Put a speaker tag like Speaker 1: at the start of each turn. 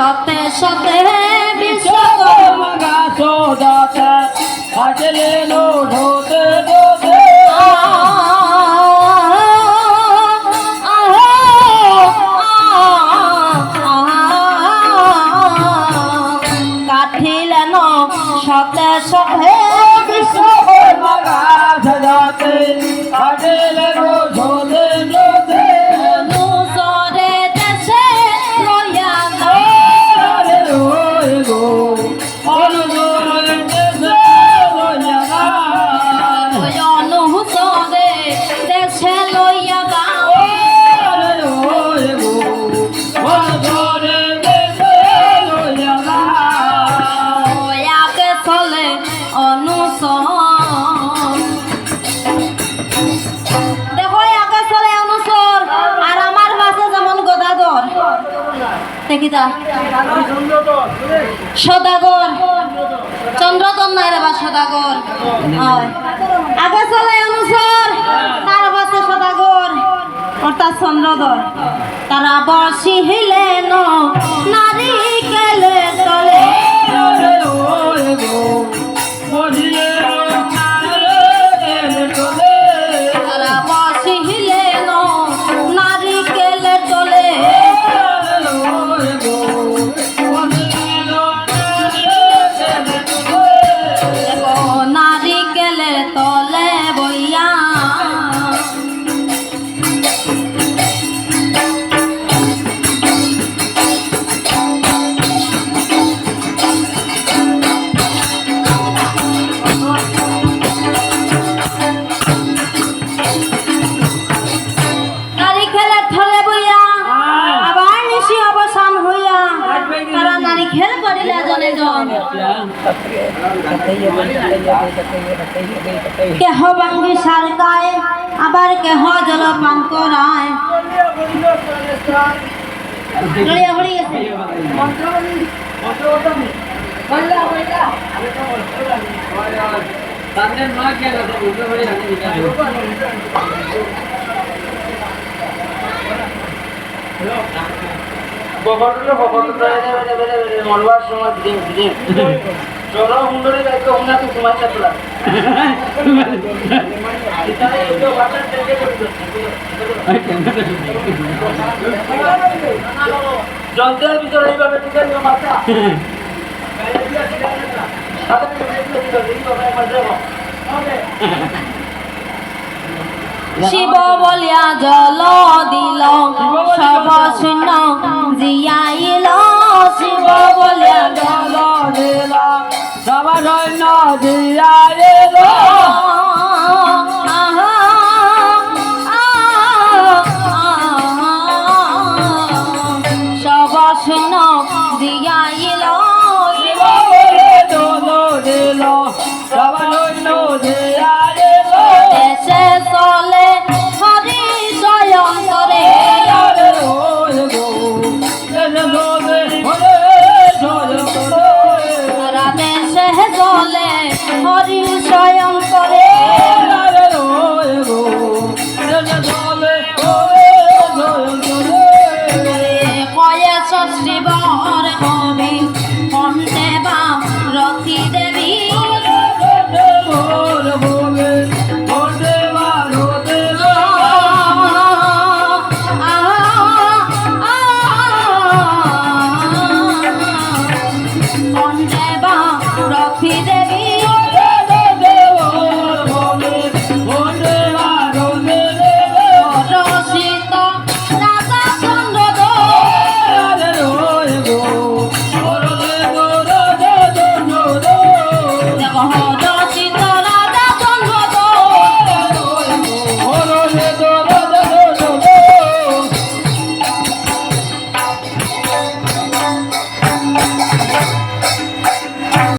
Speaker 1: সতে সতে বিশ্বকর্মা গাছ দাতা হাজলে নো ঢোতে ঢোতে কাঠিলেন সতে সতে বিশ্বকর্মা গাছ দাতে হাজলে নো ঢোতে ঢোতে অনুসরে দেশে লইয়া গায় গো অনুসরে দেশে লইয়া গায় অনুসরে দেশে লইয়া গায় গো অনুসরে দেশে লইয়া গায় আগে চলে অনুসর সদাগর চন্দ্রতন নাই রেবা সদাগর আগে চলে অনুসর তার পাশে সদাগর অর্থাৎ চন্দ্রধর তারা বসিলেন নারিকেলে তলে তারা বসিলেন নারিকেলে তলে নারিকেলের তলে বইয়া নারিকেলের তলে বইয়া আবার নিশি অবসান হইয়া তারা নারিকেল করিলে জনে জন কেহ বাঙ্গি সারকায় আবার কেহ জলপান করায়
Speaker 2: মরবার সময় চলো সুন্দরী দায়িত্ব হুনা তো তোমার সাথে যন্ত্রের ভিতরে এইভাবে ঢুকে দিও মাথা
Speaker 1: শিব বলিয়া জল দিল সব শূন্য জিয়াইল শিব বলিয়া জল
Speaker 2: দিল সবার সৈন্য জিয়াইল
Speaker 1: সব শূন্য জিয়াইল
Speaker 2: দিল সবার সৈন্য জিয়াইল
Speaker 1: দেশে চলে হরি স্বয়ং করে সারা দেশে চলে হরি স্বয়ং করে কয়ে ষষ্ঠী বর